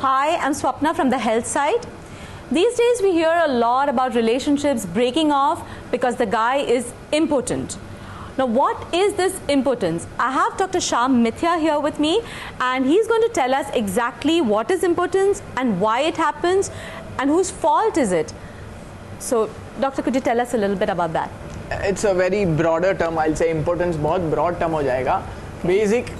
Hi, I'm Swapna from the health side. These days we hear a lot about relationships breaking off because the guy is impotent. Now, what is this impotence? I have Dr. Shyam Mithya here with me, and he's going to tell us exactly what is impotence and why it happens and whose fault is it. So, doctor, could you tell us a little bit about that? It's a very broader term. I'll say impotence बहुत broad term हो जाएगा. Basic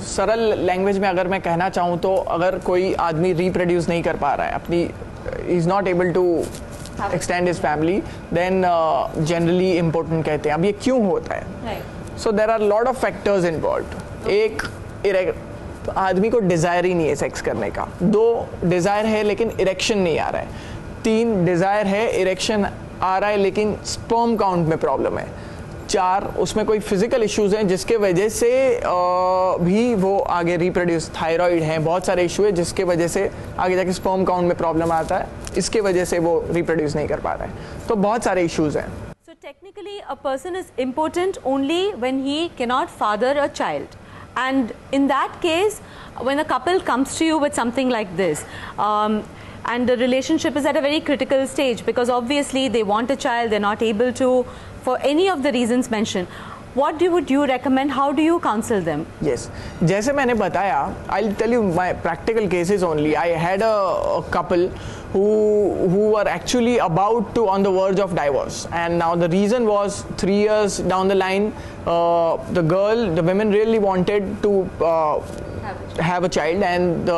सरल language में अगर मैं कहना चाहूँ तो अगर कोई आदमी रिप्रोड्यूस नहीं कर पा रहा है अपनी, is not able to extend his family, then generally important कहते हैं. अब ये क्यों होता है? So there are lot of factors involved. एक आदमी को डिज़ायर ही नहीं है सेक्स करने का. 2 डिज़ायर है लेकिन इरेक्शन नहीं आ रहा है. 3 डिज़ायर है, इरेक्शन आ रहा है लेकिन स्पर्म काउंट में प्रॉब्लम है. 4 उसमें कोई फिजिकल इश्यूज हैं जिसके वजह से भी वो आगे रिप्रोड्यूस, थायराइड हैं, बहुत सारे इशू है जिसके वजह से आगे जाके स्पर्म काउंट में प्रॉब्लम आता है. इसके वजह से वो रिप्रोड्यूस नहीं कर पा रहा है. तो बहुत सारे इश्यूज हैं. So technically a person is impotent only when he cannot father a child. And in that case, when a couple comes to you with something like this, and the relationship is at a very critical stage because obviously they want a child, they're not able to for any of the reasons mentioned, what would you recommend? How do you counsel them? Yes, जैसे मैंने बताया, I'll tell you my practical cases only. I had a couple who were actually about to on the verge of divorce, and now the reason was 3 years down the line, the women really wanted to have a child, and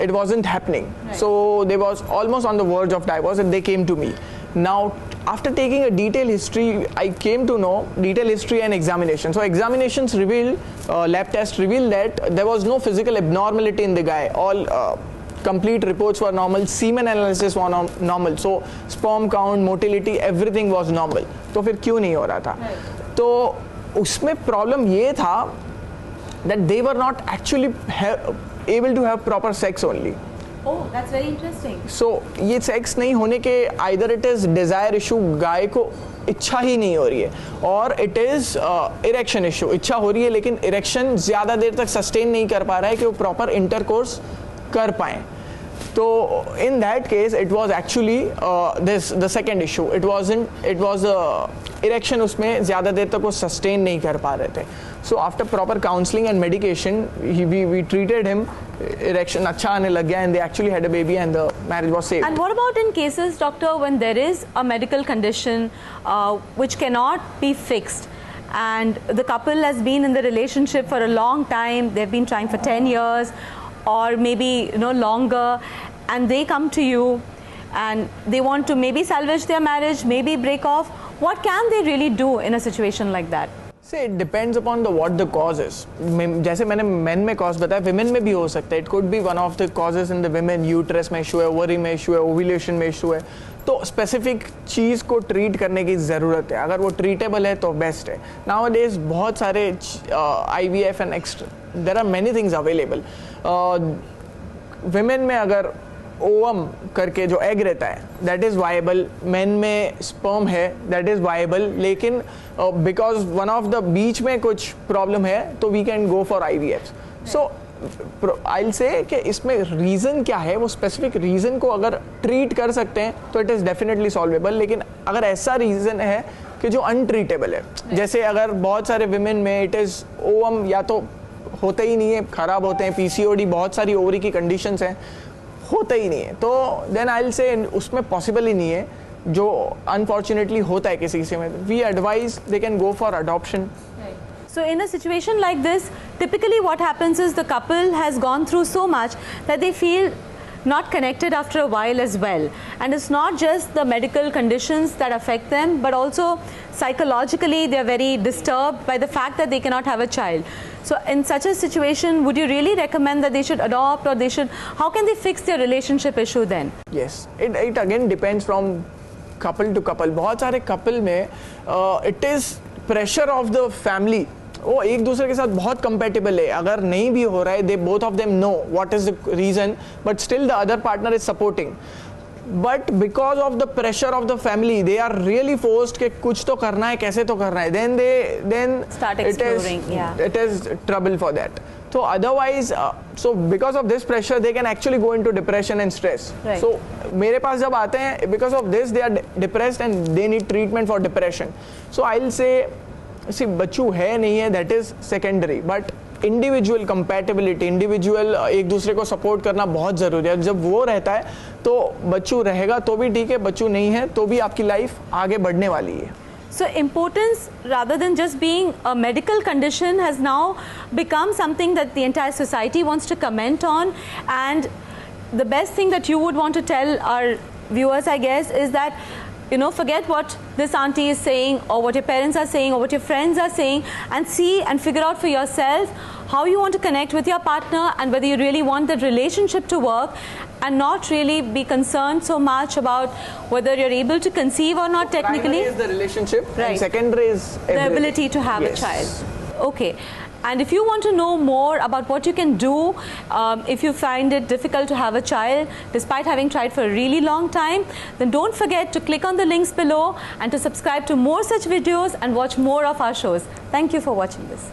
it wasn't happening. Right. So they was almost on the verge of divorce, and they came to me. Now, after taking a detailed history, I came to know detailed history and examination. So examinations revealed, lab tests revealed that there was no physical abnormality in the guy. All complete reports were normal, semen analysis was normal. So sperm count, motility, everything was normal. तो फिर क्यों नहीं हो रहा था? तो उसमें problem ये था that they were not actually able to have proper sex only. Oh, that's very interesting. So ये सेक्स नहीं होने के either it is desire issue, गाय को इच्छा ही नहीं हो रही है, और it is erection issue, इच्छा हो रही है लेकिन erection ज़्यादा देर तक sustain नहीं कर पा रहा है कि वो proper intercourse कर पाएं. तो in that case it was actually the second issue. It was erection उसमें ज़्यादा देर तक वो sustain नहीं कर पा रहे थे. So after proper counseling and medication, we treated him. Erection अच्छा आने लग गया, and they actually had a baby, and the marriage was saved. And what about in cases, doctor, when there is a medical condition which cannot be fixed, and the couple has been in the relationship for a long time, they've been trying for 10 years or maybe longer, and they come to you and they want to maybe salvage their marriage, maybe break off. What can they really do in a situation like that? See, it depends upon what the cause is. जैसे मैंने men में cause बताया, women में भी हो सकता है. It could be one of the causes in the women. Uterus में issue है, ovary में issue है, ovulation में issue है. तो specific चीज़ को treat करने की ज़रूरत है. अगर वो treatable है तो best है. Nowadays बहुत सारे IVF and extra, there are many things available. Women में अगर ओवम करके जो एग रहता है, दैट इज़ वाइबल. मैन में स्पर्म है, दैट इज़ वाइबल. लेकिन बिकॉज वन ऑफ द बीच में कुछ प्रॉब्लम है तो we can go for IVF. So I will say कि इसमें रीज़न क्या है, वो स्पेसिफिक रीज़न को अगर ट्रीट कर सकते हैं तो इट इज़ डेफिनेटली सॉल्वेबल. लेकिन अगर ऐसा रीज़न है कि जो अनट्रीटेबल है, जैसे अगर बहुत सारे विमेन में इट इज़ ओवम या तो होते ही नहीं है, ख़राब होते हैं, PCOD, बहुत सारी ओवरी की कंडीशंस हैं, होता ही नहीं है, तो देन आई विल से उसमें पॉसिबल ही नहीं है. जो अनफॉर्चुनेटली होता है किसी किसी में, we advise they can go for adoption. So in a situation like this, typically what happens is the couple has gone through so much that they feel not connected after a while as well. And it's not just the medical conditions that affect them, but also psychologically they are very disturbed by the fact that they cannot have a child. So in such a situation, would you really recommend that they should adopt, or they should, how can they fix their relationship issue then? Yes, it again depends from couple to couple. बहुत सारे couple में it is pressure of the family. वो एक दूसरे के साथ बहुत compatible है. अगर नहीं भी हो रहा है, they both of them know what is the reason, but still the other partner is supporting. but because of the pressure of the family, they are really forced कि कुछ तो करना है, कैसे तो करना है. Then start exploring. it is trouble for that. So otherwise, so because of this pressure, they can actually go into depression and stress. Right. So मेरे पास जब आते हैं, because of this, they are depressed and they need treatment for depression. So I'll say, see, बच्चू है नहीं है, that is secondary, but individual compatibility, individual एक दूसरे को सपोर्ट करना बहुत ज़रूरी है. जब वो रहता है तो बच्चू रहेगा तो भी ठीक है, बच्चू नहीं है तो भी आपकी लाइफ आगे बढ़ने वाली है. So importance, rather than just being a medical condition, has now become something that the entire society wants to comment on. And the best thing that you would want to tell our viewers, I guess, is that, you know, forget what this auntie is saying or what your parents are saying or what your friends are saying, and see and figure out for yourself how you want to connect with your partner and whether you really want that relationship to work, and not really be concerned so much about whether you're able to conceive or not technically. Primary is the relationship, right, and secondary is the ability to have yes, a child. Okay. And if you want to know more about what you can do if you find it difficult to have a child despite having tried for a really long time, then don't forget to click on the links below and to subscribe to more such videos and watch more of our shows. Thank you for watching this.